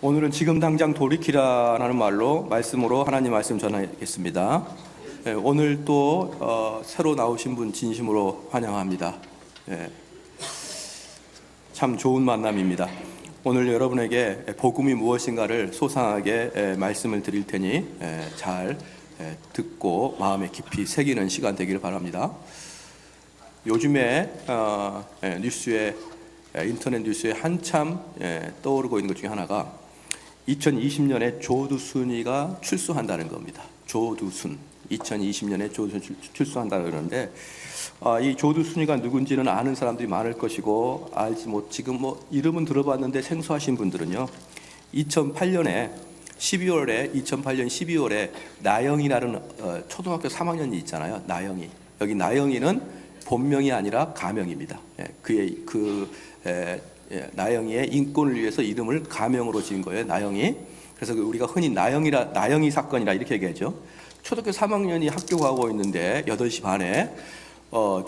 오늘은 지금 당장 돌이키라는 말로 말씀으로 하나님 말씀 전하겠습니다. 오늘 또 새로 나오신 분 진심으로 환영합니다. 참 좋은 만남입니다. 오늘 여러분에게 복음이 무엇인가를 소상하게 말씀을 드릴 테니 잘 듣고 마음에 깊이 새기는 시간 되기를 바랍니다. 요즘에 뉴스에 인터넷 뉴스에 한참 떠오르고 있는 것 중에 하나가 2020년에 조두순이가 출소한다는 겁니다. 조두순, 2020년에 조두순 출소한다고 그러는데 이 조두순이가 누군지는 아는 사람들이 많을 것이고 알지 못 지금 이름은 들어봤는데 생소하신 분들은요. 2008년 12월에 나영이라는 초등학교 3학년이 있잖아요. 나영이. 여기 나영이는 본명이 아니라 가명입니다. 나영이의 인권을 위해서 이름을 가명으로 지은 거예요. 나영이. 그래서 우리가 흔히 나영이 사건이라 이렇게 얘기하죠. 초등학교 3학년이 학교 가고 있는데 8시 반에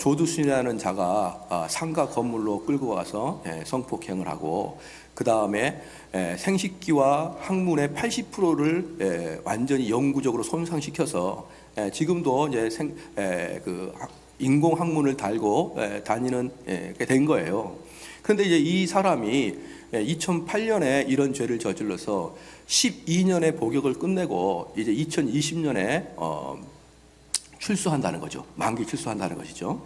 조두순이라는 자가 상가 건물로 끌고 가서 성폭행을 하고 그 다음에 생식기와 항문의 80%를 완전히 영구적으로 손상시켜서 지금도 이제 인공 항문을 달고 다니는 게 된 거예요. 그런데 이제 이 사람이 2008년에 이런 죄를 저질러서 12년의 복역을 끝내고 이제 2020년에 출소한다는 거죠. 만기 출소한다는 것이죠.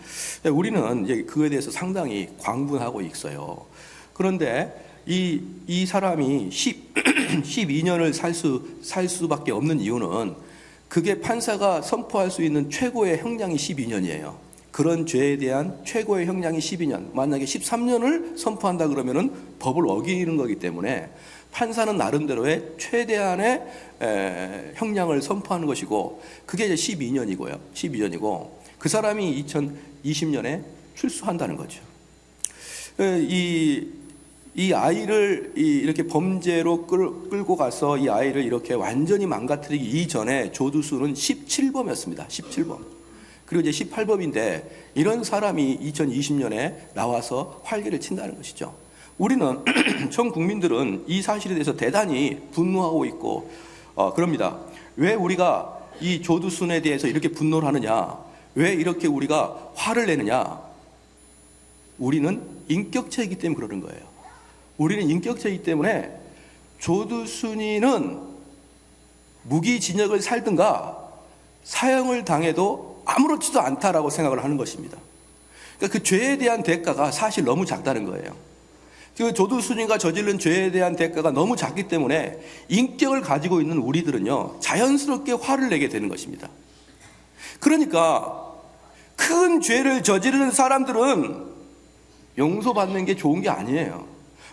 우리는 이제 그에 대해서 상당히 광분하고 있어요. 그런데 이 사람이 12년을 살 수밖에 없는 이유는 그게 판사가 선포할 수 있는 최고의 형량이 12년이에요. 그런 죄에 대한 최고의 형량이 12년, 만약에 13년을 선포한다 그러면은 법을 어기는 거기 때문에 판사는 나름대로의 최대한의 형량을 선포하는 것이고 그게 이제 12년이고요. 12년이고 그 사람이 2020년에 출소한다는 거죠. 이 아이를 이렇게 범죄로 끌고 가서 이 아이를 이렇게 완전히 망가뜨리기 이전에 조두순은 17범이었습니다. 17범. 그리고 이제 18범인데 이런 사람이 2020년에 나와서 활개를 친다는 것이죠. 우리는 전 국민들은 이 사실에 대해서 대단히 분노하고 있고 그럽니다. 왜 우리가 이 조두순에 대해서 이렇게 분노를 하느냐? 왜 이렇게 우리가 화를 내느냐? 우리는 인격체이기 때문에 그러는 거예요. 우리는 인격체이기 때문에 조두순이는 무기징역을 살든가 사형을 당해도 아무렇지도 않다라고 생각을 하는 것입니다. 그러니까 그 죄에 대한 대가가 사실 너무 작다는 거예요. 그 조두순이가 저지른 죄에 대한 대가가 너무 작기 때문에 인격을 가지고 있는 우리들은요 자연스럽게 화를 내게 되는 것입니다. 그러니까 큰 죄를 저지르는 사람들은 용서받는 게 좋은 게 아니에요.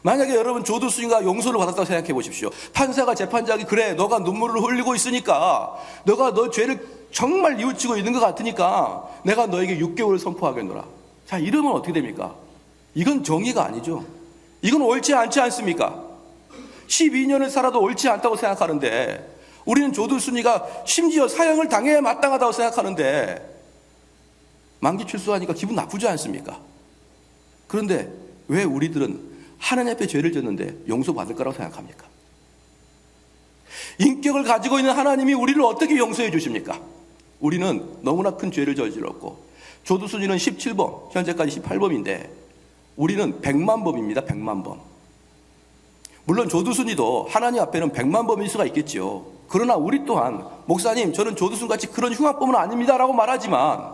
만약에 여러분 조두순이가 용서를 받았다고 생각해 보십시오. 판사가 재판장이 그래 너가 눈물을 흘리고 있으니까 너가 너 죄를 정말 뉘우치고 있는 것 같으니까 내가 너에게 6개월을 선포하겠노라. 자, 이러면 어떻게 됩니까? 이건 정의가 아니죠. 이건 옳지 않지 않습니까? 12년을 살아도 옳지 않다고 생각하는데 우리는 조두순이가 심지어 사형을 당해야 마땅하다고 생각하는데 만기 출소하니까 기분 나쁘지 않습니까? 그런데 왜 우리들은 하나님 앞에 죄를 졌는데 용서받을 거라고 생각합니까? 인격을 가지고 있는 하나님이 우리를 어떻게 용서해 주십니까? 우리는 너무나 큰 죄를 저질렀고 조두순이는 17범, 현재까지 18범인데 우리는 100만범입니다. 100만범. 물론 조두순이도 하나님 앞에는 100만범일 수가 있겠지요. 그러나 우리 또한 목사님 저는 조두순같이 그런 흉악범은 아닙니다 라고 말하지만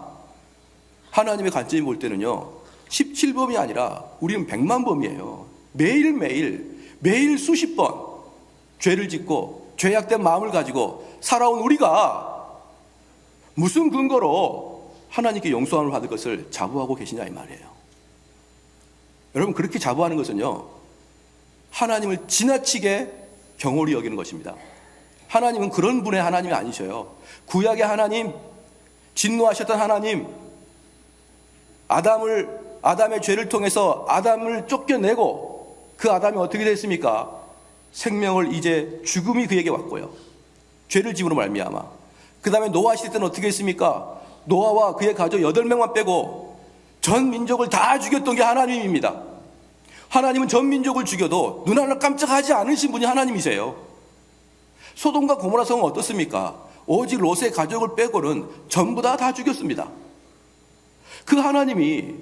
하나님의 관점이 볼 때는요 17범이 아니라 우리는 100만범이에요. 매일 수십 번 죄를 짓고 죄악된 마음을 가지고 살아온 우리가 무슨 근거로 하나님께 용서함을 받을 것을 자부하고 계시냐 이 말이에요. 여러분 그렇게 자부하는 것은요 하나님을 지나치게 경홀히 여기는 것입니다. 하나님은 그런 분의 하나님이 아니셔요. 구약의 하나님, 진노하셨던 하나님, 아담의 죄를 통해서 아담을 쫓겨내고 그 아담이 어떻게 됐습니까? 생명을 이제 죽음이 그에게 왔고요. 죄를 지음으로 말미암아. 그 다음에 노아 시대 때는 어떻게 했습니까? 노아와 그의 가족 8명만 빼고 전 민족을 다 죽였던 게 하나님입니다. 하나님은 전 민족을 죽여도 눈 하나 깜짝하지 않으신 분이 하나님이세요. 소돔과 고모라 성은 어떻습니까? 오직 롯의 가족을 빼고는 전부 다 죽였습니다. 그 하나님이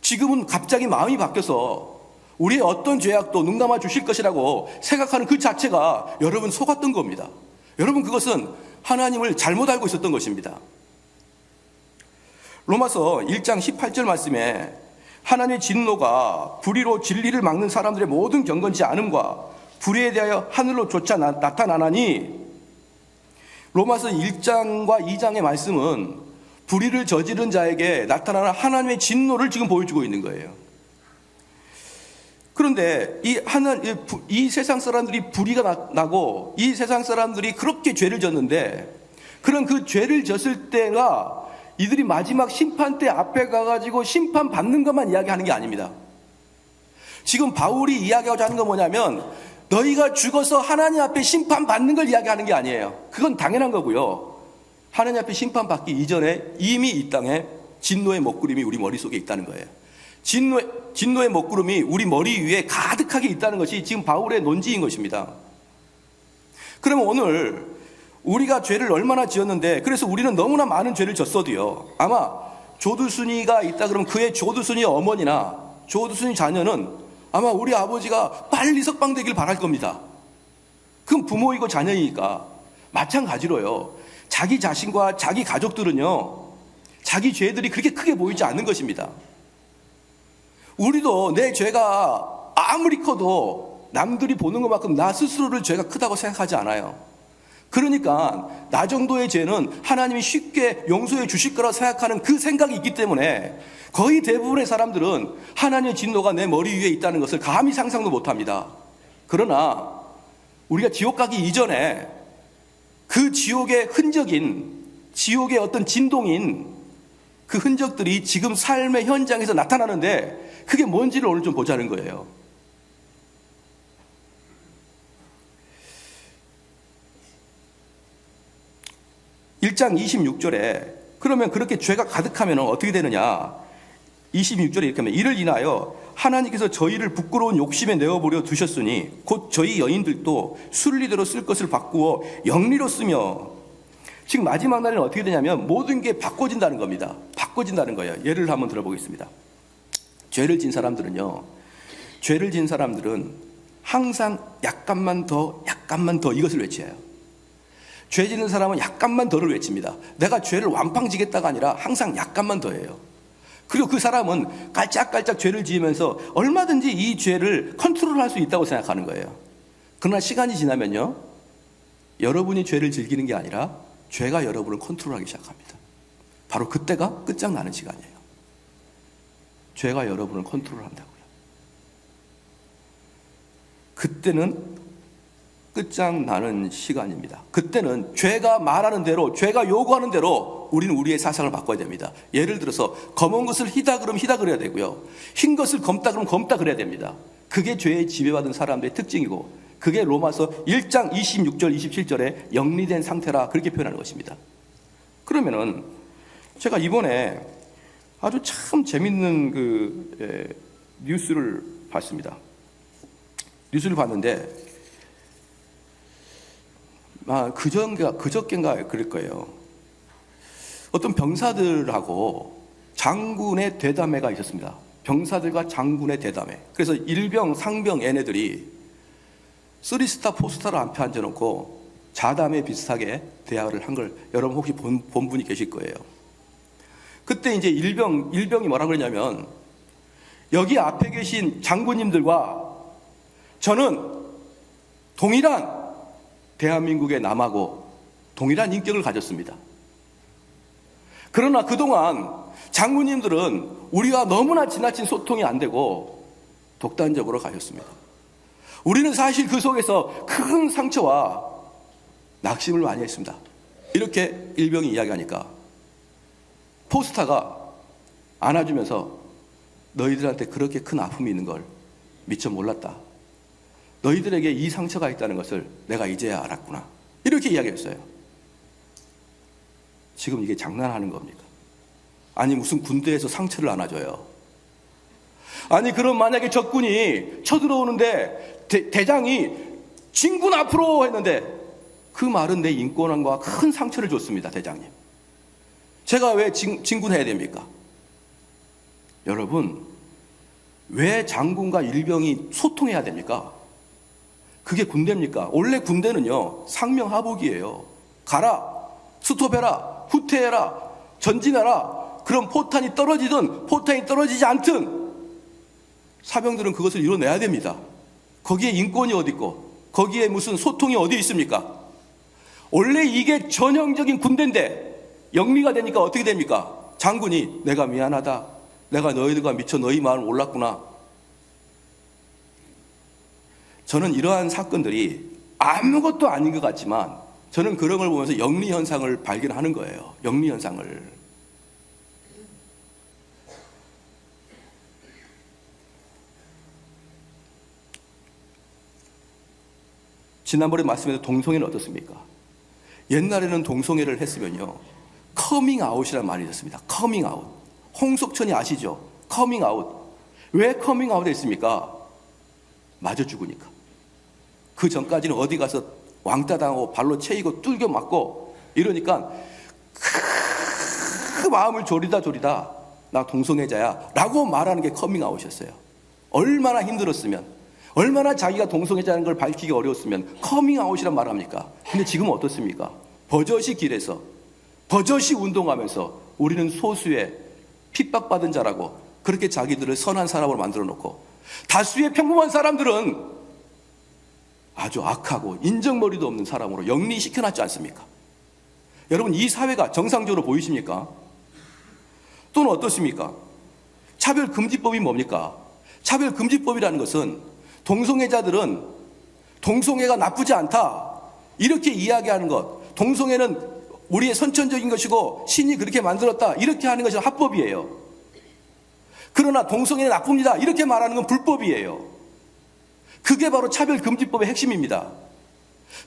지금은 갑자기 마음이 바뀌어서 우리의 어떤 죄악도 눈 감아 주실 것이라고 생각하는 그 자체가 여러분 속았던 겁니다. 여러분, 그것은 하나님을 잘못 알고 있었던 것입니다. 로마서 1장 18절 말씀에 하나님의 진노가 불의로 진리를 막는 사람들의 모든 경건치 않음과 불의에 대하여 하늘로조차 나타나나니, 로마서 1장과 2장의 말씀은 불의를 저지른 자에게 나타나는 하나님의 진노를 지금 보여주고 있는 거예요. 그런데 이 세상 사람들이 불의가 나고 이 세상 사람들이 그렇게 죄를 졌는데, 그런 그 죄를 졌을 때가 이들이 마지막 심판 때 앞에 가가지고 심판받는 것만 이야기하는 게 아닙니다. 지금 바울이 이야기하고자 하는 건 뭐냐면, 너희가 죽어서 하나님 앞에 심판받는 걸 이야기하는 게 아니에요. 그건 당연한 거고요. 하나님 앞에 심판받기 이전에 이미 이 땅에 진노의 먹구름이 우리 머릿속에 있다는 거예요. 진노의 먹구름이 우리 머리 위에 가득하게 있다는 것이 지금 바울의 논지인 것입니다. 그러면 오늘 우리가 죄를 얼마나 지었는데, 그래서 우리는 너무나 많은 죄를 졌어도요, 아마 조두순이가 있다 그러면 그의 조두순이 어머니나 조두순이 자녀는 아마 우리 아버지가 빨리 석방되길 바랄 겁니다. 그건 부모이고 자녀이니까. 마찬가지로요, 자기 자신과 자기 가족들은요, 자기 죄들이 그렇게 크게 보이지 않는 것입니다. 우리도 내 죄가 아무리 커도 남들이 보는 것만큼 나 스스로를 죄가 크다고 생각하지 않아요. 그러니까 나 정도의 죄는 하나님이 쉽게 용서해 주실 거라고 생각하는 그 생각이 있기 때문에 거의 대부분의 사람들은 하나님의 진노가 내 머리 위에 있다는 것을 감히 상상도 못합니다. 그러나 우리가 지옥 가기 이전에 그 지옥의 흔적인, 지옥의 어떤 진동인 그 흔적들이 지금 삶의 현장에서 나타나는데, 그게 뭔지를 오늘 좀 보자는 거예요. (1장 26절에) 그러면 그렇게 죄가 가득하면 어떻게 되느냐, 26절에 이렇게 하면, 이를 인하여 하나님께서 저희를 부끄러운 욕심에 내어버려 두셨으니 곧 저희 여인들도 순리대로 쓸 것을 바꾸어 영리로 쓰며. 지금 마지막 날에는 어떻게 되냐면 모든 게 바꿔진다는 겁니다. 바꿔진다는 거예요. 예를 한번 들어보겠습니다. 죄를 진 사람들은 항상 약간만 더 이것을 외쳐요. 죄 지는 사람은 약간만 더를 외칩니다. 내가 죄를 완팡지겠다가 아니라 항상 약간만 더예요. 그리고 그 사람은 깔짝깔짝 죄를 지으면서 얼마든지 이 죄를 컨트롤할 수 있다고 생각하는 거예요. 그러나 시간이 지나면요, 여러분이 죄를 즐기는 게 아니라 죄가 여러분을 컨트롤하기 시작합니다. 바로 그때가 끝장나는 시간이에요. 죄가 여러분을 컨트롤한다고요. 그때는 끝장나는 시간입니다. 그때는 죄가 말하는 대로, 죄가 요구하는 대로 우리는 우리의 사상을 바꿔야 됩니다. 예를 들어서 검은 것을 희다 그러면 희다 그래야 되고요, 흰 것을 검다 그러면 검다 그래야 됩니다. 그게 죄에 지배받은 사람들의 특징이고, 그게 로마서 1장 26절 27절에 영리된 상태라 그렇게 표현하는 것입니다. 그러면은 제가 이번에 아주 참 재밌는 뉴스를 봤습니다. 뉴스를 봤는데 그저께인가 그럴 거예요. 어떤 병사들하고 장군의 대담회가 있었습니다. 병사들과 장군의 대담회. 그래서 일병, 상병 얘네들이 3스타, 4스타를 앞에 앉아놓고 자담회 비슷하게 대화를 한 걸 여러분 혹시 본 분이 계실 거예요. 그때 이제 일병이 뭐라 그러냐면, 여기 앞에 계신 장군님들과 저는 동일한 대한민국의 남하고 동일한 인격을 가졌습니다. 그러나 그동안 장군님들은 우리가 너무나 지나친 소통이 안 되고 독단적으로 가셨습니다. 우리는 사실 그 속에서 큰 상처와 낙심을 많이 했습니다. 이렇게 일병이 이야기하니까 포스타가 안아주면서 너희들한테 그렇게 큰 아픔이 있는 걸 미처 몰랐다. 너희들에게 이 상처가 있다는 것을 내가 이제야 알았구나. 이렇게 이야기했어요. 지금 이게 장난하는 겁니까? 아니 무슨 군대에서 상처를 안아줘요. 아니 그럼 만약에 적군이 쳐들어오는데 대장이 진군 앞으로 했는데 그 말은 내 인권과 큰 상처를 줬습니다. 대장님. 제가 왜 진군해야 됩니까? 여러분, 왜 장군과 일병이 소통해야 됩니까? 그게 군대입니까? 원래 군대는요, 상명하복이에요. 가라, 스톱해라, 후퇴해라, 전진하라. 그럼 포탄이 떨어지든 포탄이 떨어지지 않든 사병들은 그것을 이뤄내야 됩니다. 거기에 인권이 어디 있고 거기에 무슨 소통이 어디 있습니까? 원래 이게 전형적인 군대인데 영리가 되니까 어떻게 됩니까? 장군이 내가 미안하다. 내가 너희들과 미쳐 너희 마음을 몰랐구나. 저는 이러한 사건들이 아무것도 아닌 것 같지만 저는 그런 걸 보면서 영리 현상을 발견하는 거예요. 영리 현상을. 지난번에 말씀드린 동성애는 어떻습니까? 옛날에는 동성애를 했으면요, 커밍아웃이라는 말이 있었습니다. 커밍아웃. 홍석천이 아시죠? 커밍아웃. 왜 커밍아웃 했습니까? 맞아 죽으니까. 그 전까지는 어디 가서 왕따 당하고 발로 채이고 뚫겨 맞고 이러니까 그 마음을 졸이다 나 동성애자야 라고 말하는 게 커밍아웃이었어요. 얼마나 힘들었으면, 얼마나 자기가 동성애자라는 걸 밝히기 어려웠으면 커밍아웃이란 말을 합니까? 근데 지금은 어떻습니까? 버젓이 길에서 버젓이 운동하면서 우리는 소수의 핍박받은 자라고 그렇게 자기들을 선한 사람으로 만들어 놓고 다수의 평범한 사람들은 아주 악하고 인정머리도 없는 사람으로 영리시켜놨지 않습니까? 여러분, 이 사회가 정상적으로 보이십니까? 또는 어떻습니까? 차별금지법이 뭡니까? 차별금지법이라는 것은 동성애자들은 동성애가 나쁘지 않다 이렇게 이야기하는 것, 동성애는 우리의 선천적인 것이고 신이 그렇게 만들었다 이렇게 하는 것이 합법이에요. 그러나 동성애는 나쁩니다 이렇게 말하는 건 불법이에요. 그게 바로 차별금지법의 핵심입니다.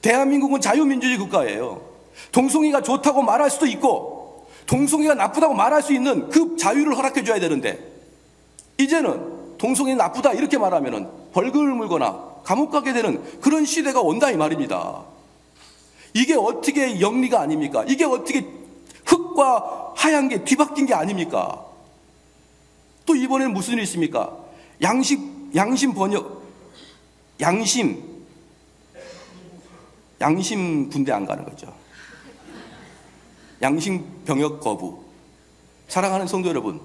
대한민국은 자유민주주의 국가예요. 동성애가 좋다고 말할 수도 있고 동성애가 나쁘다고 말할 수 있는 그 자유를 허락해 줘야 되는데 이제는 동성애 나쁘다 이렇게 말하면 벌금을 물거나 감옥 가게 되는 그런 시대가 온다 이 말입니다. 이게 어떻게 영리가 아닙니까? 이게 어떻게 흙과 하얀 게 뒤바뀐 게 아닙니까? 또 이번에는 무슨 일이 있습니까? 양심 군대 안 가는 거죠. 양심 병역 거부. 사랑하는 성도 여러분,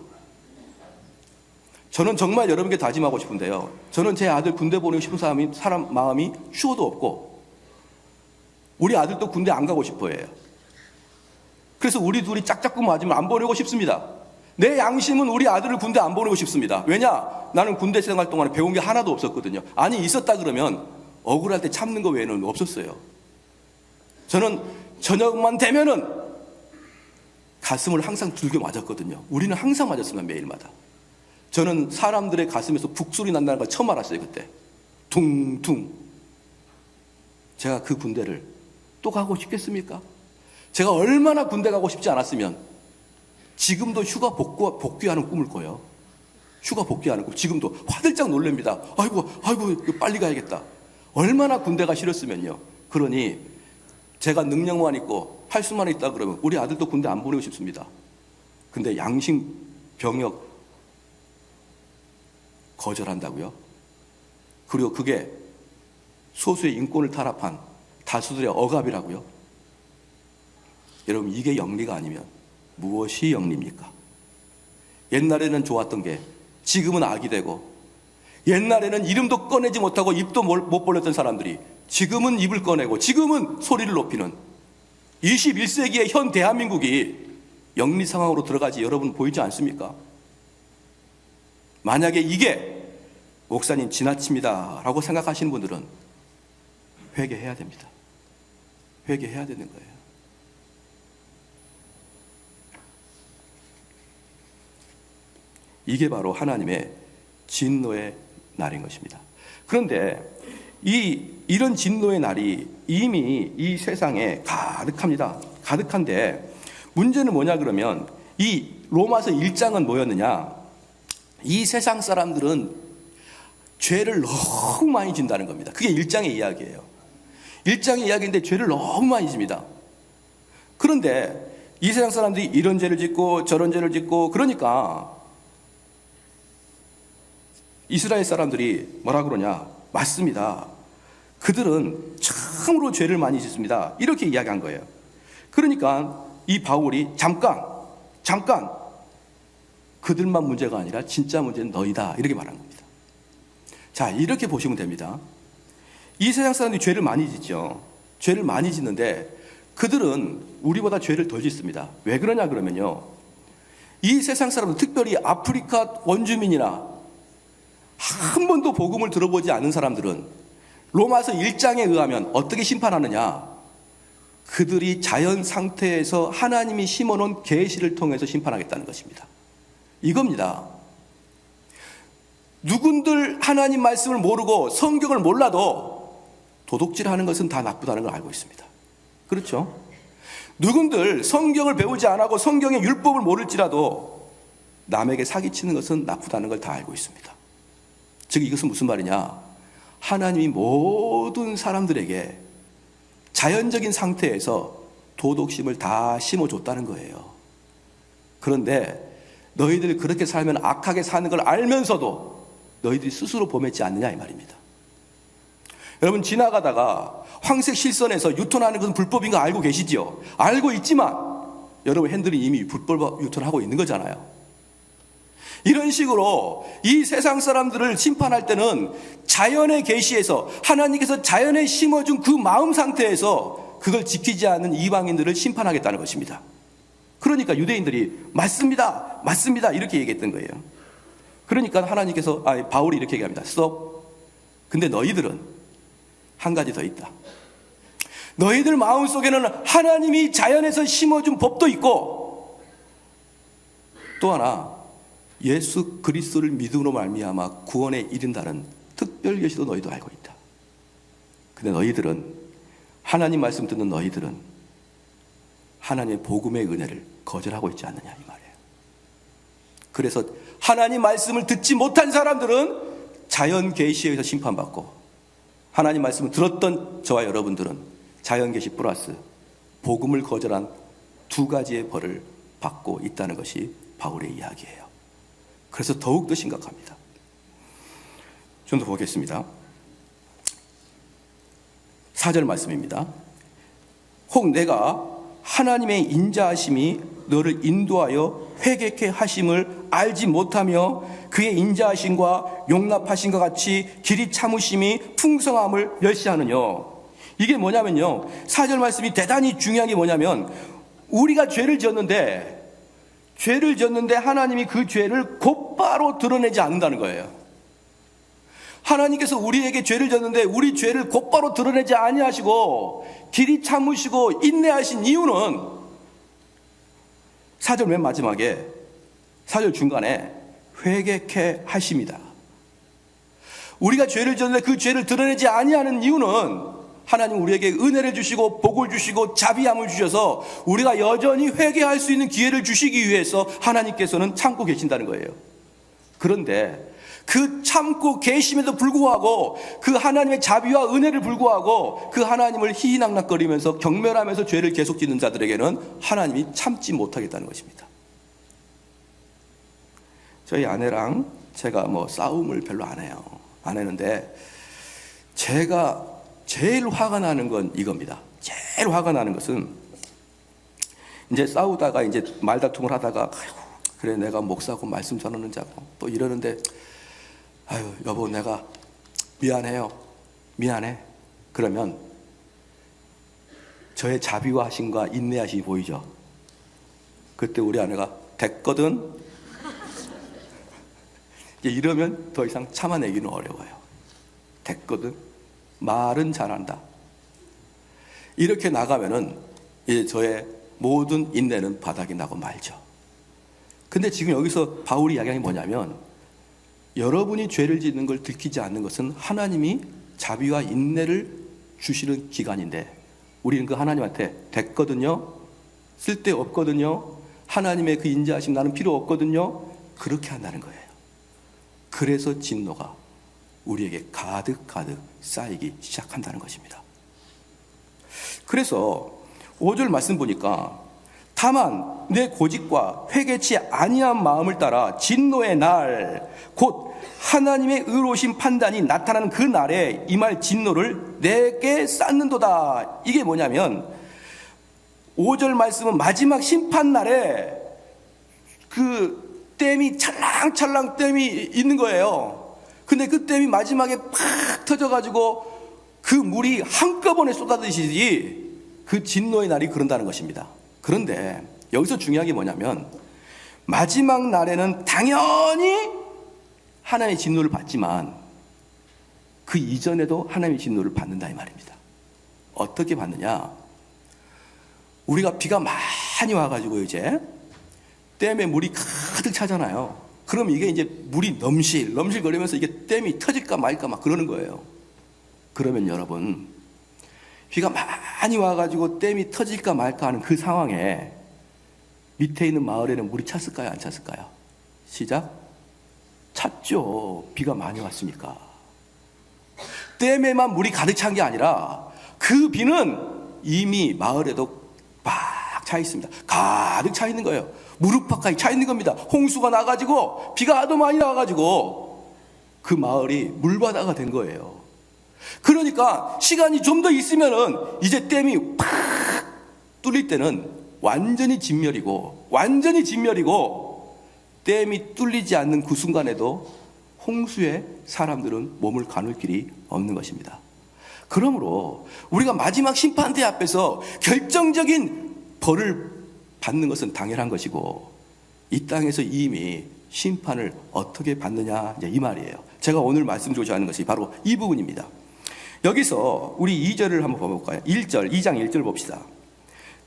저는 정말 여러분께 다짐하고 싶은데요, 저는 제 아들 군대 보내고 싶은 사람 마음이 추워도 없고 우리 아들도 군대 안 가고 싶어 해요. 그래서 우리 둘이 짝짝꿍 맞으면 안 보내고 싶습니다. 내 양심은 우리 아들을 군대 안 보내고 싶습니다. 왜냐? 나는 군대 생활 동안에 배운 게 하나도 없었거든요. 아니 있었다 그러면 억울할 때 참는 거 외에는 없었어요. 저는 저녁만 되면은 가슴을 항상 두들겨 맞았거든요. 우리는 항상 맞았습니다. 매일마다. 저는 사람들의 가슴에서 북소리 난다는 걸 처음 알았어요. 그때 퉁퉁. 제가 그 군대를 또 가고 싶겠습니까? 제가 얼마나 군대 가고 싶지 않았으면 지금도 휴가 복귀하는 꿈을 꿔요. 휴가 복귀하는 꿈. 지금도 화들짝 놀랍니다. 아이고 빨리 가야겠다. 얼마나 군대가 싫었으면요. 그러니 제가 능력만 있고 할 수만 있다 그러면 우리 아들도 군대 안 보내고 싶습니다. 근데 양심 병역 거절한다고요? 그리고 그게 소수의 인권을 탄압한 다수들의 억압이라고요? 여러분, 이게 영리가 아니면 무엇이 영리입니까? 옛날에는 좋았던 게 지금은 악이 되고, 옛날에는 이름도 꺼내지 못하고 입도 못 벌렸던 사람들이 지금은 입을 꺼내고 지금은 소리를 높이는 21세기의 현 대한민국이 영리 상황으로 들어가지 여러분 보이지 않습니까? 만약에 이게 목사님 지나칩니다 라고 생각하시는 분들은 회개해야 됩니다. 회개해야 되는 거예요. 이게 바로 하나님의 진노의 날인 것입니다. 그런데 이런 진노의 날이 이미 이 세상에 가득합니다. 가득한데 문제는 뭐냐 그러면 이 로마서 1장은 뭐였느냐? 이 세상 사람들은 죄를 너무 많이 진다는 겁니다. 그게 1장의 이야기예요. 1장의 이야기인데 죄를 너무 많이 집니다. 그런데 이 세상 사람들이 이런 죄를 짓고 저런 죄를 짓고, 그러니까 이스라엘 사람들이 뭐라 그러냐? 맞습니다. 그들은 참으로 죄를 많이 짓습니다. 이렇게 이야기한 거예요. 그러니까 이 바울이 잠깐 그들만 문제가 아니라 진짜 문제는 너희다, 이렇게 말한 겁니다. 자, 이렇게 보시면 됩니다. 이 세상 사람들이 죄를 많이 짓죠. 죄를 많이 짓는데 그들은 우리보다 죄를 덜 짓습니다. 왜 그러냐 그러면요, 이 세상 사람은, 특별히 아프리카 원주민이나 한 번도 복음을 들어보지 않은 사람들은 로마서 1장에 의하면 어떻게 심판하느냐? 그들이 자연 상태에서 하나님이 심어놓은 계시를 통해서 심판하겠다는 것입니다. 이겁니다. 누군들 하나님 말씀을 모르고 성경을 몰라도 도둑질하는 것은 다 나쁘다는 걸 알고 있습니다. 그렇죠? 누군들 성경을 배우지 않고 성경의 율법을 모를지라도 남에게 사기치는 것은 나쁘다는 걸 다 알고 있습니다. 즉 이것은 무슨 말이냐? 하나님이 모든 사람들에게 자연적인 상태에서 도덕심을 다 심어줬다는 거예요. 그런데 너희들이 그렇게 살면 악하게 사는 걸 알면서도 너희들이 스스로 범했지 않느냐, 이 말입니다. 여러분, 지나가다가 황색 실선에서 유턴하는 것은 불법인 거 알고 계시지요? 알고 있지만 여러분 핸들이 이미 불법 유턴하고 있는 거잖아요. 이런 식으로 이 세상 사람들을 심판할 때는 자연의 계시에서, 하나님께서 자연에 심어준 그 마음 상태에서 그걸 지키지 않는 이방인들을 심판하겠다는 것입니다. 그러니까 유대인들이 맞습니다, 맞습니다 이렇게 얘기했던 거예요. 그러니까 하나님께서, 바울이 이렇게 얘기합니다. 스톱. 근데 너희들은 한 가지 더 있다. 너희들 마음속에는 하나님이 자연에서 심어준 법도 있고, 또 하나 예수 그리스도를 믿음으로 말미암아 구원에 이른다는 특별 계시도 너희도 알고 있다. 근데 너희들은, 하나님 말씀 듣는 너희들은 하나님의 복음의 은혜를 거절하고 있지 않느냐, 이 말이에요. 그래서 하나님 말씀을 듣지 못한 사람들은 자연 계시에서 심판받고, 하나님 말씀을 들었던 저와 여러분들은 자연 계시 플러스 복음을 거절한 두 가지의 벌을 받고 있다는 것이 바울의 이야기예요. 그래서 더욱더 심각합니다. 좀 더 보겠습니다. 4절 말씀입니다. 혹 내가 하나님의 인자하심이 너를 인도하여 회개케 하심을 알지 못하며 그의 인자하심과 용납하심과 같이 길이 참으심이 풍성함을 멸시하느뇨. 이게 뭐냐면요, 4절 말씀이 대단히 중요한 게 뭐냐면, 우리가 죄를 지었는데 하나님이 그 죄를 곧바로 드러내지 않는다는 거예요. 하나님께서 우리에게 죄를 졌는데 우리 죄를 곧바로 드러내지 아니하시고 길이 참으시고 인내하신 이유는 4절 맨 마지막에, 4절 중간에 회개케 하심이다. 우리가 죄를 졌는데 그 죄를 드러내지 아니하는 이유는 하나님 우리에게 은혜를 주시고 복을 주시고 자비함을 주셔서 우리가 여전히 회개할 수 있는 기회를 주시기 위해서 하나님께서는 참고 계신다는 거예요. 그런데 그 참고 계심에도 불구하고, 그 하나님의 자비와 은혜를 불구하고 그 하나님을 희희낙낙거리면서 경멸하면서 죄를 계속 짓는 자들에게는 하나님이 참지 못하겠다는 것입니다. 저희 아내랑 제가 싸움을 별로 안 해요. 안 했는데 제가 제일 화가 나는 건 이겁니다. 제일 화가 나는 것은, 이제 싸우다가 이제 말다툼을 하다가, 아이고, 그래 내가 목사고 말씀 전하는 자고 또 이러는데, 아유 여보 내가 미안해요. 미안해. 그러면 저의 자비와 하심과 인내하심이 보이죠. 그때 우리 아내가 됐거든. 이러면 더 이상 참아내기는 어려워요. 됐거든. 말은 잘한다. 이렇게 나가면은 이제 저의 모든 인내는 바닥이 나고 말죠. 근데 지금 여기서 바울이 이야기하는 게 뭐냐면, 여러분이 죄를 짓는 걸 들키지 않는 것은 하나님이 자비와 인내를 주시는 기간인데, 우리는 그 하나님한테 됐거든요, 쓸데없거든요, 하나님의 그 인자하심 나는 필요 없거든요, 그렇게 한다는 거예요. 그래서 진노가 우리에게 가득 쌓이기 시작한다는 것입니다. 그래서 5절 말씀 보니까 다만 내 고집과 회개치 아니한 마음을 따라 진노의 날 곧 하나님의 의로우신 판단이 나타나는 그 날에 임할 진노를 내게 쌓는도다. 이게 뭐냐면 5절 말씀은 마지막 심판 날에 그 댐이 찰랑찰랑 댐이 있는 거예요. 근데 그 댐이 마지막에 팍 터져가지고 그 물이 한꺼번에 쏟아지듯이 그 진노의 날이 그런다는 것입니다. 그런데 여기서 중요한 게 뭐냐면 마지막 날에는 당연히 하나님의 진노를 받지만 그 이전에도 하나님의 진노를 받는다 이 말입니다. 어떻게 받느냐? 우리가 비가 많이 와가지고 이제 댐에 물이 가득 차잖아요. 그럼 이게 이제 물이 넘실거리면서 이게 댐이 터질까 말까 막 그러는 거예요. 그러면 여러분, 비가 많이 와가지고 댐이 터질까 말까 하는 그 상황에 밑에 있는 마을에는 물이 찼을까요? 안 찼을까요? 시작. 찼죠. 비가 많이 왔으니까. 댐에만 물이 가득 찬 게 아니라 그 비는 이미 마을에도 막 차 있습니다. 가득 차 있는 거예요. 무릎 가까이 차 있는 겁니다. 홍수가 나가지고 비가 하도 많이 나가지고 그 마을이 물바다가 된 거예요. 그러니까 시간이 좀 더 있으면은 이제 댐이 팍 뚫릴 때는 완전히 진멸이고 댐이 뚫리지 않는 그 순간에도 홍수에 사람들은 몸을 가눌 길이 없는 것입니다. 그러므로 우리가 마지막 심판대 앞에서 결정적인 벌을 받는 것은 당연한 것이고 이 땅에서 이미 심판을 어떻게 받느냐 이 말이에요. 제가 오늘 말씀드리고자 하는 것이 바로 이 부분입니다. 여기서 우리 2절을 한번 봐볼까요? 2장 1절 봅시다.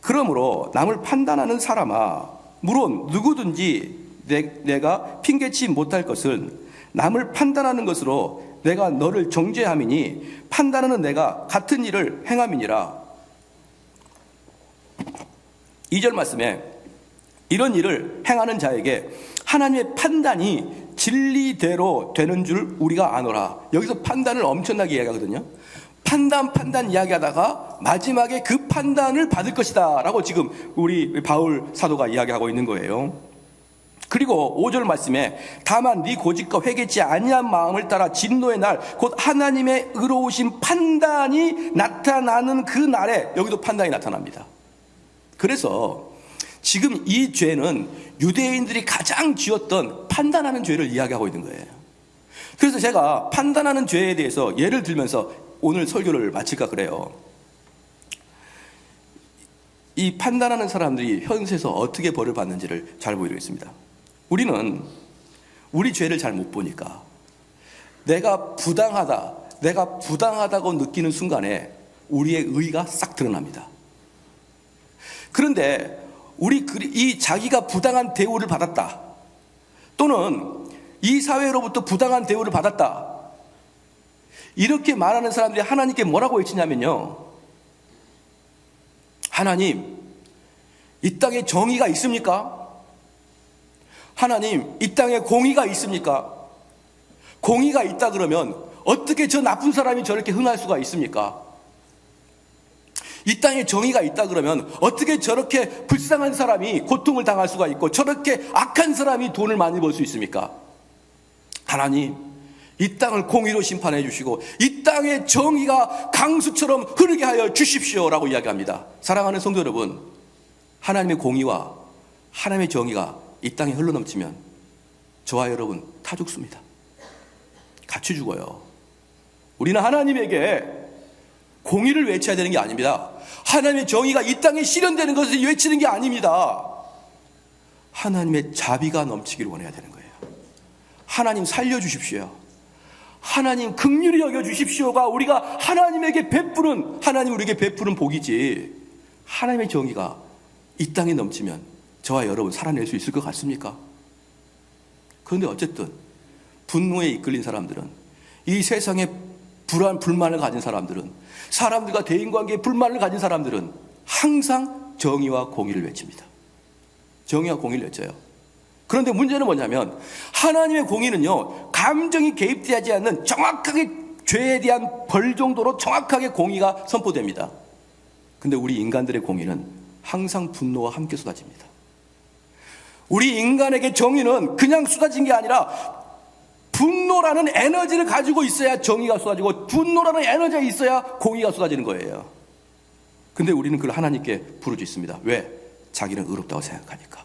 그러므로 남을 판단하는 사람아, 물론 누구든지 내가 핑계치 못할 것은 남을 판단하는 것으로 내가 너를 정죄함이니 판단하는 내가 같은 일을 행함이니라. 2절 말씀에 이런 일을 행하는 자에게 하나님의 판단이 진리대로 되는 줄 우리가 아노라. 여기서 판단을 엄청나게 이야기하거든요. 판단 이야기하다가 마지막에 그 판단을 받을 것이다 라고 지금 우리 바울 사도가 이야기하고 있는 거예요. 그리고 5절 말씀에 다만 네 고집과 회개치 아니한 마음을 따라 진노의 날 곧 하나님의 의로우신 판단이 나타나는 그 날에 여기도 판단이 나타납니다. 그래서 지금 이 죄는 유대인들이 가장 지었던 판단하는 죄를 이야기하고 있는 거예요. 그래서 제가 판단하는 죄에 대해서 예를 들면서 오늘 설교를 마칠까 그래요. 이 판단하는 사람들이 현세에서 어떻게 벌을 받는지를 잘 보여드리겠습니다. 우리는 우리 죄를 잘 못 보니까 내가 부당하다고 느끼는 순간에 우리의 의가 싹 드러납니다. 그런데 이 자기가 부당한 대우를 받았다, 또는 이 사회로부터 부당한 대우를 받았다, 이렇게 말하는 사람들이 하나님께 뭐라고 외치냐면요, 하나님, 이 땅에 정의가 있습니까? 하나님, 이 땅에 공의가 있습니까? 공의가 있다 그러면 어떻게 저 나쁜 사람이 저렇게 흥할 수가 있습니까? 이 땅에 정의가 있다 그러면 어떻게 저렇게 불쌍한 사람이 고통을 당할 수가 있고 저렇게 악한 사람이 돈을 많이 벌 수 있습니까? 하나님, 이 땅을 공의로 심판해 주시고 이 땅의 정의가 강수처럼 흐르게 하여 주십시오 라고 이야기합니다. 사랑하는 성도 여러분, 하나님의 공의와 하나님의 정의가 이 땅에 흘러넘치면 저와 여러분 다 죽습니다. 같이 죽어요. 우리는 하나님에게 공의를 외쳐야 되는 게 아닙니다. 하나님의 정의가 이 땅에 실현되는 것을 외치는 게 아닙니다. 하나님의 자비가 넘치기를 원해야 되는 거예요. 하나님 살려주십시오, 하나님 긍휼히 여겨주십시오가 우리가 하나님에게 베푸는, 하나님 우리에게 베푸는 복이지, 하나님의 정의가 이 땅에 넘치면 저와 여러분 살아낼 수 있을 것 같습니까? 그런데 어쨌든 분노에 이끌린 사람들은, 이 세상에 불만을 가진 사람들은, 사람들과 대인관계에 불만을 가진 사람들은 항상 정의와 공의를 외칩니다. 정의와 공의를 외쳐요. 그런데 문제는 뭐냐면 하나님의 공의는요, 감정이 개입되지 않는 정확하게 죄에 대한 벌 정도로 정확하게 공의가 선포됩니다. 근데 우리 인간들의 공의는 항상 분노와 함께 쏟아집니다. 우리 인간에게 정의는 그냥 쏟아진 게 아니라 분노라는 에너지를 가지고 있어야 정의가 쏟아지고 분노라는 에너지가 있어야 공의가 쏟아지는 거예요. 근데 우리는 그걸 하나님께 부르짖습니다. 왜? 자기는 의롭다고 생각하니까.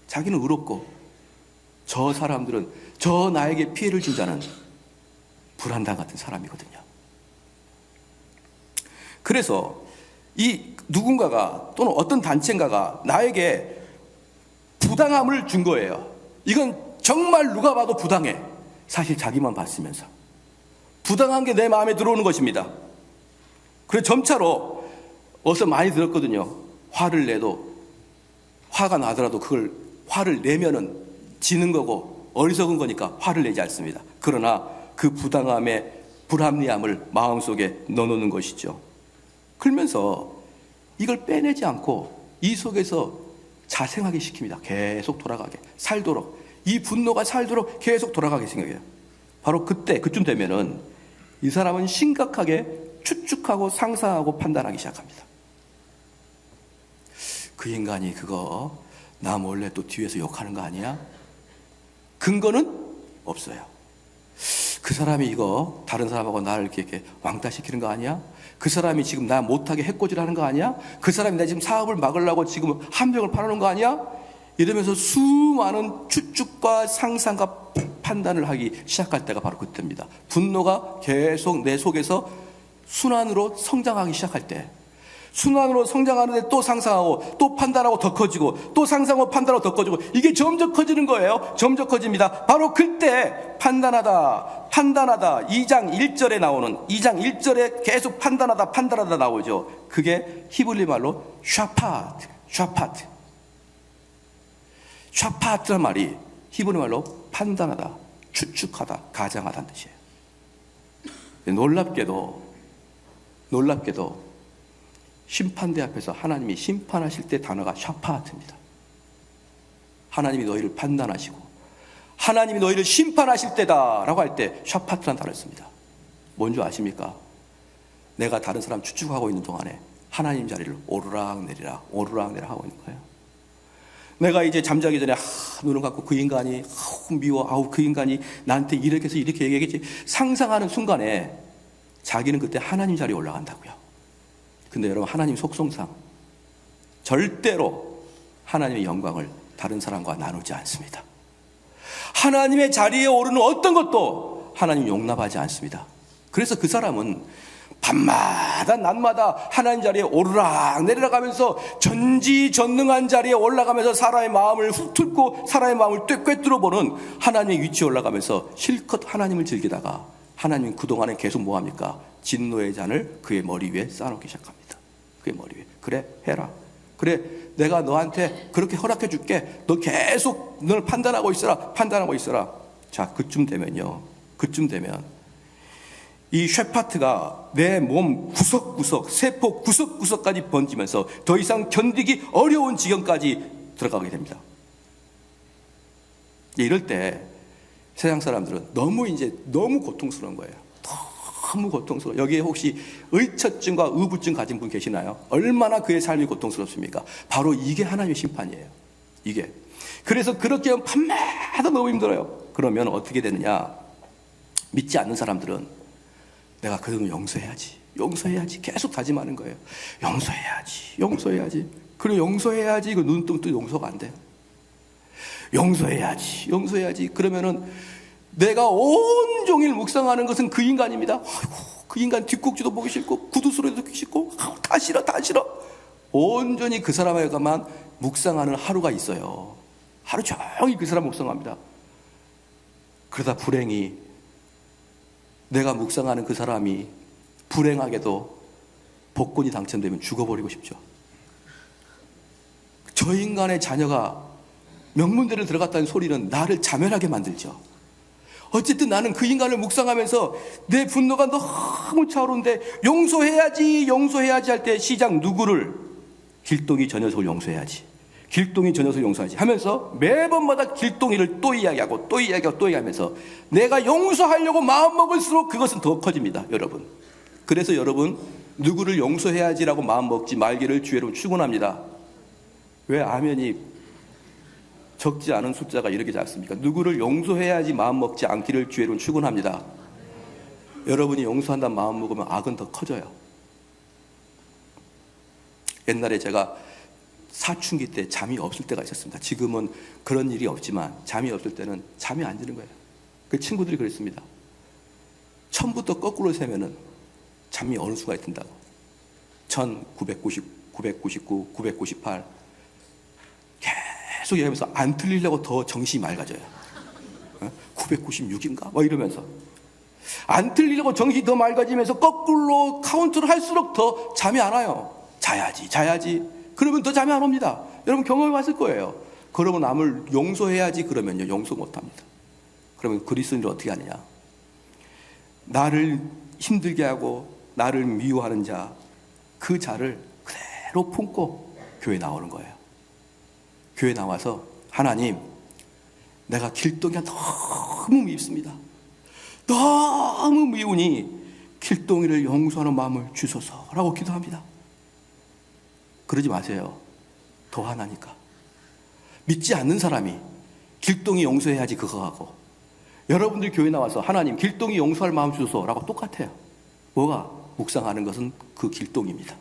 자기는 의롭고 저 사람들은 저 나에게 피해를 준 자는 불안당 같은 사람이거든요. 그래서 이 누군가가 또는 어떤 단체인가가 나에게 부당함을 준 거예요. 이건 정말 누가 봐도 부당해. 사실 자기만 봤으면서 부당한 게 내 마음에 들어오는 것입니다. 그래서 점차로 어서 많이 들었거든요. 화를 내도 화가 나더라도 그걸 화를 내면은 지는 거고 어리석은 거니까 화를 내지 않습니다. 그러나 그 부당함의 불합리함을 마음속에 넣어놓는 것이죠. 그러면서 이걸 빼내지 않고 이 속에서 자생하게 시킵니다. 계속 돌아가게 살도록, 이 분노가 살도록 계속 돌아가게 생겨요. 바로 그쯤 되면은 이 사람은 심각하게 추측하고 상상하고 판단하기 시작합니다. 그 인간이 그거 나 몰래 또 뒤에서 욕하는 거 아니야? 근거는 없어요. 그 사람이 이거 다른 사람하고 나를 이렇게 왕따시키는 거 아니야? 그 사람이 지금 나 못하게 해코지를 하는 거 아니야? 그 사람이 나 지금 사업을 막으려고 지금 함정을 파놓는 거 아니야? 이러면서 수많은 추측과 상상과 판단을 하기 시작할 때가 바로 그때입니다. 분노가 계속 내 속에서 순환으로 성장하기 시작할 때, 순환으로 성장하는데 또 상상하고 또 판단하고 더 커지고 또 상상하고 판단하고 더 커지고 이게 점점 커지는 거예요. 점점 커집니다. 바로 그때 판단하다 2장 1절에 나오는 2장 1절에 계속 판단하다 나오죠. 그게 히브리 말로 샤파트란 말이 히브리 말로 판단하다, 추측하다, 가장하다는 뜻이에요. 놀랍게도 심판대 앞에서 하나님이 심판하실 때 단어가 샤파트입니다. 하나님이 너희를 판단하시고 하나님이 너희를 심판하실 때다라고 할 때 샤파트라는 단어를 씁니다. 뭔지 아십니까? 내가 다른 사람 추측하고 있는 동안에 하나님 자리를 오르락내리락 하고 있는 거예요. 내가 이제 잠자기 전에 눈을 감고 그 인간이 미워, 그 인간이 나한테 이렇게 해서 이렇게 얘기했지 상상하는 순간에 자기는 그때 하나님 자리에 올라간다고요. 근데 여러분, 하나님 속성상 절대로 하나님의 영광을 다른 사람과 나누지 않습니다. 하나님의 자리에 오르는 어떤 것도 하나님 용납하지 않습니다. 그래서 그 사람은 밤마다 낮마다 하나님 자리에 오르락 내리락 하면서 전지전능한 자리에 올라가면서 사람의 마음을 훑고 사람의 마음을 꿰뚫어보는 하나님의 위치에 올라가면서 실컷 하나님을 즐기다가 하나님은 그동안에 계속 뭐합니까? 진노의 잔을 그의 머리 위에 쌓아놓기 시작합니다. 그의 머리 위에. 그래, 해라. 그래, 내가 너한테 그렇게 허락해 줄게. 너 계속 널 판단하고 있어라. 자, 그쯤 되면 이 쉐파트가 내 몸 구석구석, 세포 구석구석까지 번지면서 더 이상 견디기 어려운 지경까지 들어가게 됩니다. 이럴 때 세상 사람들은 너무 고통스러운 거예요. 너무 고통스러워. 여기에 혹시 의처증과 의부증 가진 분 계시나요? 얼마나 그의 삶이 고통스럽습니까? 바로 이게 하나님의 심판이에요. 이게. 그래서 그렇게 하면 밤마다 너무 힘들어요. 그러면 어떻게 되느냐? 믿지 않는 사람들은 내가 그들은 용서해야지 계속 다짐하는 거예요. 용서해야지. 그리고 용서해야지. 이거 눈 뜨면 또 용서가 안 돼요. 용서해야지. 그러면은 내가 온종일 묵상하는 것은 그 인간입니다. 아이고, 그 인간 뒷꼭지도 보기 싫고 구두 소리도 듣기 싫고 다 싫어. 온전히 그 사람에게만 묵상하는 하루가 있어요. 하루 종일 그 사람 묵상합니다. 그러다 불행히 내가 묵상하는 그 사람이 불행하게도 복권이 당첨되면 죽어버리고 싶죠. 저 인간의 자녀가 명문대를 들어갔다는 소리는 나를 자멸하게 만들죠. 어쨌든 나는 그 인간을 묵상하면서 내 분노가 너무 차오르는데 용서해야지 할 때 시작 누구를? 길동이 저 녀석을 용서해야지. 길동이 저 녀석 용서하지 하면서 매번마다 길동이를 또 이야기하고 또 이야기하고 또 이야기하면서 내가 용서하려고 마음먹을수록 그것은 더 커집니다, 여러분. 그래서 여러분, 누구를 용서해야지라고 마음먹지 말기를 주의 이름으로 축원합니다. 왜 아멘이 적지 않은 숫자가 이렇게 작습니까? 누구를 용서해야지 마음먹지 않기를 주의 이름으로 축원합니다. 여러분이 용서한다는 마음 먹으면 악은 더 커져요. 옛날에 제가 사춘기 때 잠이 없을 때가 있었습니다. 지금은 그런 일이 없지만 잠이 없을 때는 잠이 안 드는 거예요. 그 친구들이 그랬습니다. 처음부터 거꾸로 세면은 잠이 어느 순간에 든다고. 1990, 999, 998 계속 얘기하면서 안 틀리려고 더 정신이 맑아져요. 996인가? 뭐 이러면서 안 틀리려고 정신이 더 맑아지면서 거꾸로 카운트를 할수록 더 잠이 안 와요. 자야지. 그러면 더 잠이 안 옵니다. 여러분 경험해 봤을 거예요. 그러면 남을 용서해야지 그러면요, 용서 못 합니다. 그러면 그리스도인은 어떻게 하느냐? 나를 힘들게 하고 나를 미워하는 자, 그 자를 그대로 품고 교회 나오는 거예요. 교회 나와서 하나님, 내가 길동이가 너무 밉습니다. 너무 미우니 길동이를 용서하는 마음을 주소서라고 기도합니다. 그러지 마세요. 더 화나니까. 믿지 않는 사람이 길동이 용서해야지 그거 하고, 여러분들 교회 나와서 하나님 길동이 용서할 마음 주소서라고 똑같아요. 뭐가? 묵상하는 것은 그 길동입니다.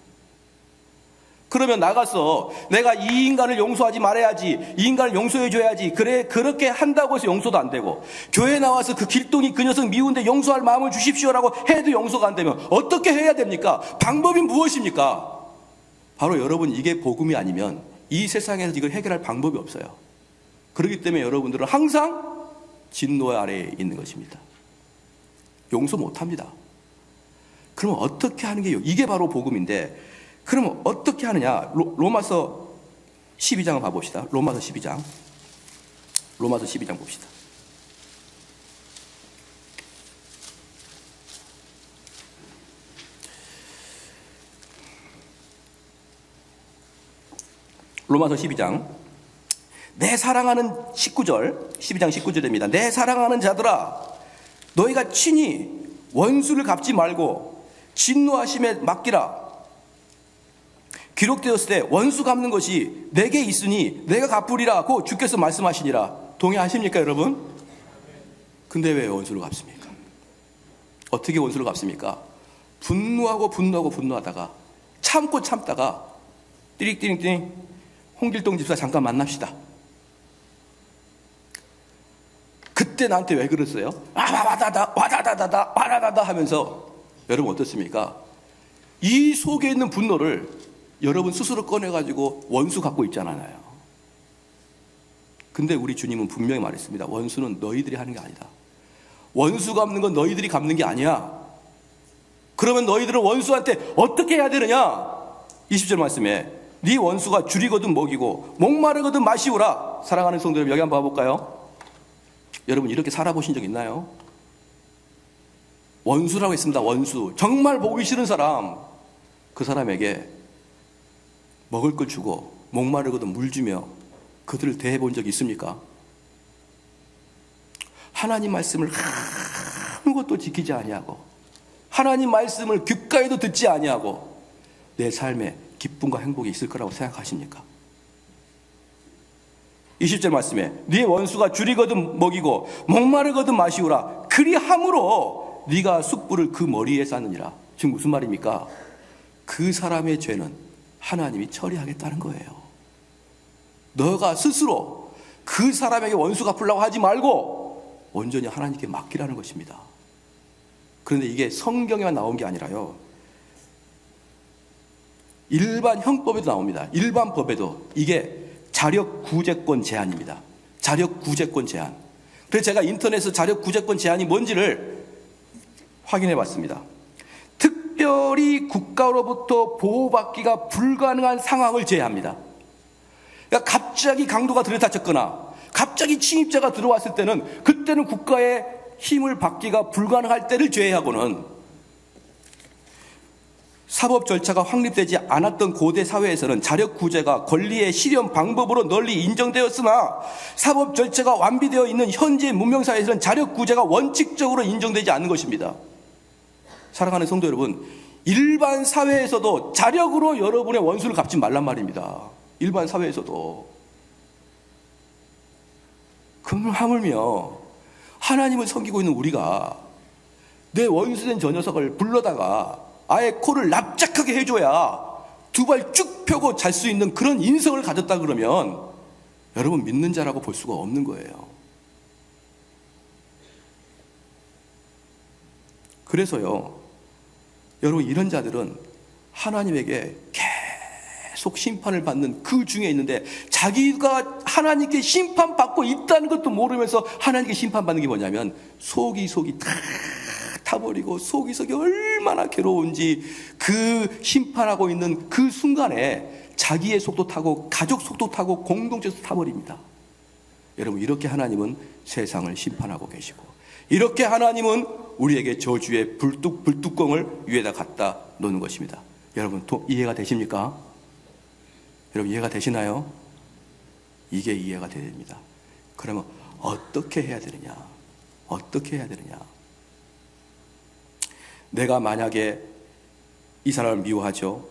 그러면 나가서 내가 이 인간을 용서하지 말아야지, 이 인간을 용서해줘야지, 그래 그렇게 한다고 해서 용서도 안 되고, 교회 나와서 그 길동이 그 녀석 미운데 용서할 마음을 주십시오라고 해도 용서가 안 되면 어떻게 해야 됩니까? 방법이 무엇입니까? 바로 여러분, 이게 복음이 아니면 이 세상에서 이걸 해결할 방법이 없어요. 그렇기 때문에 여러분들은 항상 진노 아래에 있는 것입니다. 용서 못합니다. 그러면 어떻게 하는 게 이게 바로 복음인데, 그러면 어떻게 하느냐? 로마서 12장을 봐봅시다. 로마서 12장 봅시다. 로마서 12장 내 사랑하는 19절, 12장 19절입니다. 내 사랑하는 자들아, 너희가 친히 원수를 갚지 말고 진노하심에 맡기라. 기록되었을 때 원수 갚는 것이 내게 있으니 내가 갚으리라고 주께서 말씀하시니라. 동의하십니까, 여러분? 근데 왜 원수를 갚습니까? 어떻게 원수를 갚습니까? 분노하다가 참다가 띠릭띠릭띠릭, 홍길동 집사 잠깐 만납시다. 그때 나한테 왜 그랬어요? 와다다다 하면서, 여러분 어떻습니까? 이 속에 있는 분노를 여러분 스스로 꺼내가지고 원수 갖고 있잖아요. 근데 우리 주님은 분명히 말했습니다. 원수는 너희들이 하는 게 아니다. 원수 갚는 건 너희들이 갚는 게 아니야. 그러면 너희들은 원수한테 어떻게 해야 되느냐? 20절 말씀에 네 원수가 줄이거든 먹이고 목마르거든 마시우라. 사랑하는 성도 여러분, 여기 한번 봐볼까요? 여러분 이렇게 살아보신 적 있나요? 원수라고 했습니다. 원수. 정말 보기 싫은 사람, 그 사람에게 먹을 걸 주고 목마르거든 물 주며 그들을 대해본 적이 있습니까? 하나님 말씀을 아무것도 지키지 아니하고, 하나님 말씀을 귓가에도 듣지 아니하고 내 삶에 기쁨과 행복이 있을 거라고 생각하십니까? 20절 말씀에 네 원수가 줄이거든 먹이고 목마르거든 마시우라. 그리함으로 네가 숯불을 그 머리에 쌓느니라. 지금 무슨 말입니까? 그 사람의 죄는 하나님이 처리하겠다는 거예요. 너가 스스로 그 사람에게 원수 갚으려고 하지 말고 온전히 하나님께 맡기라는 것입니다. 그런데 이게 성경에만 나온 게 아니라요, 일반 형법에도 나옵니다. 일반 법에도 이게 자력구제권 제한입니다. 자력구제권 제한. 그래서 제가 인터넷에서 자력구제권 제한이 뭔지를 확인해 봤습니다. 특별히 국가로부터 보호받기가 불가능한 상황을 제외합니다. 그러니까 갑자기 강도가 들이닥쳤거나 갑자기 침입자가 들어왔을 때는, 그때는 국가의 힘을 받기가 불가능할 때를 제외하고는 사법 절차가 확립되지 않았던 고대 사회에서는 자력 구제가 권리의 실현 방법으로 널리 인정되었으나 사법 절차가 완비되어 있는 현재 문명 사회에서는 자력 구제가 원칙적으로 인정되지 않는 것입니다. 사랑하는 성도 여러분, 일반 사회에서도 자력으로 여러분의 원수를 갚지 말란 말입니다. 일반 사회에서도. 그럼 하물며 하나님을 섬기고 있는 우리가 내 원수된 저 녀석을 불러다가 아예 코를 납작하게 해줘야 두 발 쭉 펴고 잘 수 있는 그런 인성을 가졌다 그러면 여러분 믿는 자라고 볼 수가 없는 거예요. 그래서요, 여러분 이런 자들은 하나님에게 계속 심판을 받는 그 중에 있는데 자기가 하나님께 심판받고 있다는 것도 모르면서 하나님께 심판받는 게 뭐냐면 속이 다 타버리고 속이 얼마나 괴로운지 그 심판하고 있는 그 순간에 자기의 속도 타고 가족 속도 타고 공동체 속도 타버립니다. 여러분 이렇게 하나님은 세상을 심판하고 계시고 이렇게 하나님은 우리에게 저주의 불뚜껑을 위에다 갖다 놓는 것입니다. 여러분 이해가 되십니까? 여러분 이해가 되시나요? 이게 이해가 됩니다. 그러면 어떻게 해야 되느냐? 어떻게 해야 되느냐? 내가 만약에 이 사람을 미워하죠.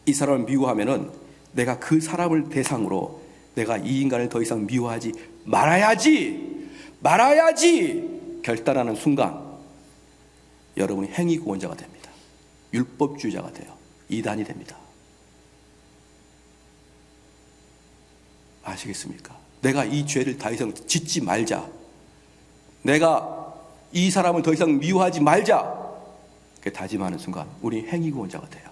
이 사람을 미워하면은 내가 그 사람을 대상으로 내가 이 인간을 더 이상 미워하지 말아야지 결단하는 순간 여러분이 행위구원자가 됩니다. 율법주의자가 돼요. 이단이 됩니다. 아시겠습니까? 내가 이 죄를 더 이상 짓지 말자. 내가 이 사람을 더 이상 미워하지 말자. 다짐하는 순간 우리 행위구원자가 돼요.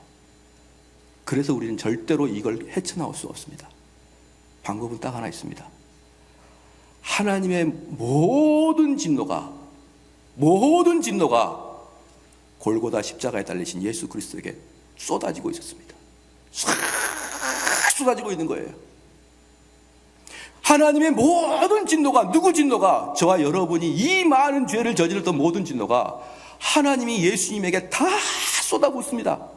그래서 우리는 절대로 이걸 헤쳐나올 수 없습니다. 방법은 딱 하나 있습니다. 하나님의 모든 진노가 골고다 십자가에 달리신 예수 그리스도에게 쏟아지고 있었습니다. 쏟아지고 있는 거예요. 하나님의 모든 진노가, 누구 진노가? 저와 여러분이 이 많은 죄를 저질렀던 모든 진노가 하나님이 예수님에게 다 쏟아붓습니다.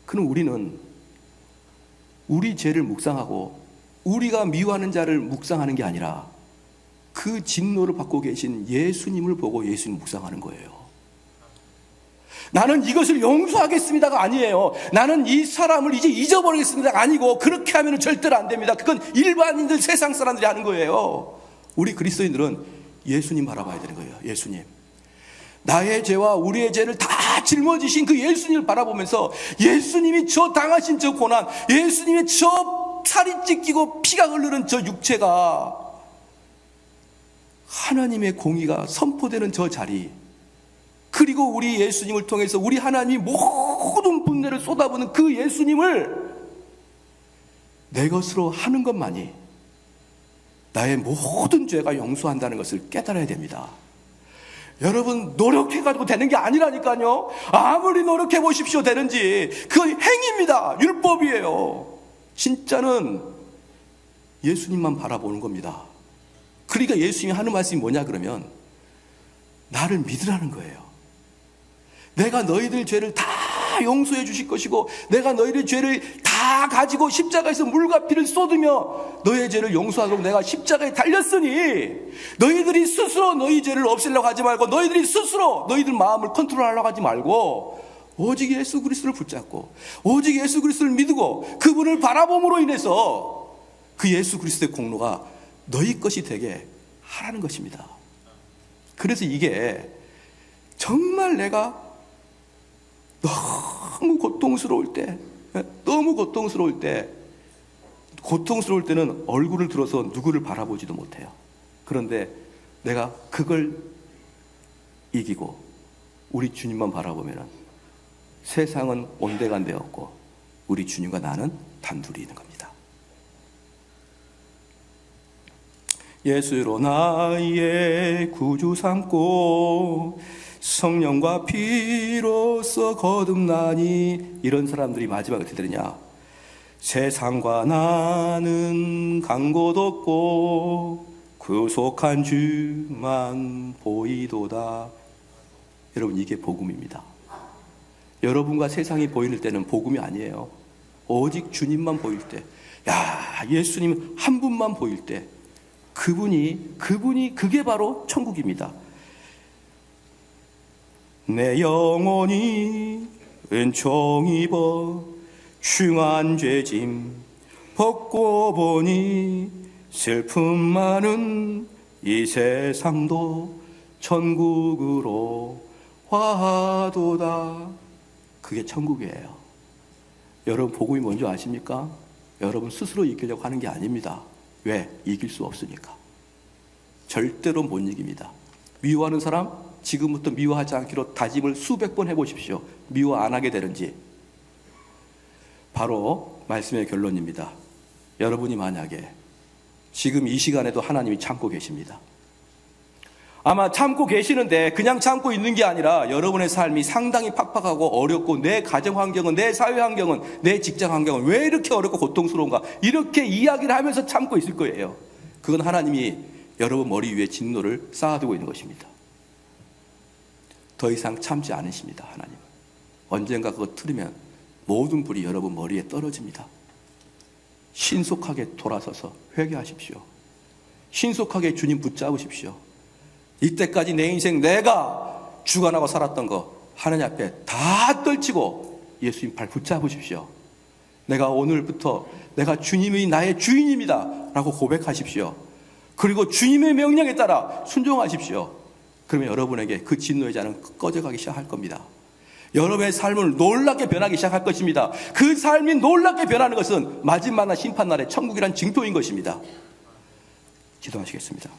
그럼 우리는 우리 죄를 묵상하고 우리가 미워하는 자를 묵상하는 게 아니라 그 진노를 받고 계신 예수님을 보고 예수님 묵상하는 거예요. 나는 이것을 용서하겠습니다가 아니에요. 나는 이 사람을 이제 잊어버리겠습니다가 아니고 그렇게 하면 절대로 안 됩니다. 그건 일반인들, 세상 사람들이 하는 거예요. 우리 그리스도인들은 예수님 바라봐야 되는 거예요. 예수님. 나의 죄와 우리의 죄를 다 짊어지신 그 예수님을 바라보면서 예수님이 저 당하신 저 고난, 예수님의 저 살이 찢기고 피가 흐르는 저 육체가 하나님의 공의가 선포되는 저 자리, 그리고 우리 예수님을 통해서 우리 하나님이 모든 분내를 쏟아부는 그 예수님을 내 것으로 하는 것만이 나의 모든 죄가 용서한다는 것을 깨달아야 됩니다. 여러분 노력해가지고 되는 게 아니라니까요. 아무리 노력해 보십시오 되는지 그건 행위입니다. 율법이에요. 진짜는 예수님만 바라보는 겁니다. 그러니까 예수님이 하는 말씀이 뭐냐 그러면 나를 믿으라는 거예요. 내가 너희들 죄를 다 용서해 주실 것이고 내가 너희들 죄를 다 가지고 십자가에서 물과 피를 쏟으며 너희의 죄를 용서하도록 내가 십자가에 달렸으니 너희들이 스스로 너희 죄를 없애려고 하지 말고 너희들이 스스로 너희들 마음을 컨트롤하려고 하지 말고 오직 예수 그리스도를 붙잡고 오직 예수 그리스도를 믿고 그분을 바라봄으로 인해서 그 예수 그리스도의 공로가 너희 것이 되게 하라는 것입니다. 그래서 이게 정말 내가 너무 고통스러울 때는 얼굴을 들어서 누구를 바라보지도 못해요. 그런데 내가 그걸 이기고 우리 주님만 바라보면 세상은 온데간데 없고 우리 주님과 나는 단둘이 있는 겁니다. 예수로 나의 구주 삼고 성령과 피로써 거듭나니 이런 사람들이 마지막에 어떻게 되느냐? 세상과 나는 간 곳 없고 구속한 주만 보이도다. 여러분 이게 복음입니다. 여러분과 세상이 보일 때는 복음이 아니에요. 오직 주님만 보일 때, 예수님 한 분만 보일 때, 그분이 그게 바로 천국입니다. 내 영혼이 은총 입어 중한 죄짐 벗고 보니 슬픔 많은 이 세상도 천국으로 화도다. 그게 천국이에요. 여러분 복음이 뭔지 아십니까? 여러분 스스로 이기려고 하는 게 아닙니다. 왜? 이길 수 없으니까. 절대로 못 이깁니다. 미워하는 사람 지금부터 미워하지 않기로 다짐을 수백 번 해보십시오. 미워 안 하게 되는지. 바로 말씀의 결론입니다. 여러분이 만약에 지금 이 시간에도 하나님이 참고 계십니다. 아마 참고 계시는데 그냥 참고 있는 게 아니라 여러분의 삶이 상당히 팍팍하고 어렵고 내 가정 환경은, 내 사회 환경은, 내 직장 환경은 왜 이렇게 어렵고 고통스러운가, 이렇게 이야기를 하면서 참고 있을 거예요. 그건 하나님이 여러분 머리 위에 진노를 쌓아두고 있는 것입니다. 더 이상 참지 않으십니다. 하나님은 언젠가 그거 틀으면 모든 불이 여러분 머리에 떨어집니다. 신속하게 돌아서서 회개하십시오. 신속하게 주님 붙잡으십시오. 이때까지 내 인생 내가 주관하고 살았던 거 하나님 앞에 다 떨치고 예수님 발 붙잡으십시오. 내가 오늘부터 내가 주님이 나의 주인입니다 라고 고백하십시오. 그리고 주님의 명령에 따라 순종하십시오. 그러면 여러분에게 그 진노의 자는 꺼져가기 시작할 겁니다. 여러분의 삶을 놀랍게 변하기 시작할 것입니다. 그 삶이 놀랍게 변하는 것은 마지막 날 심판날의 천국이란 징표인 것입니다. 기도하시겠습니다.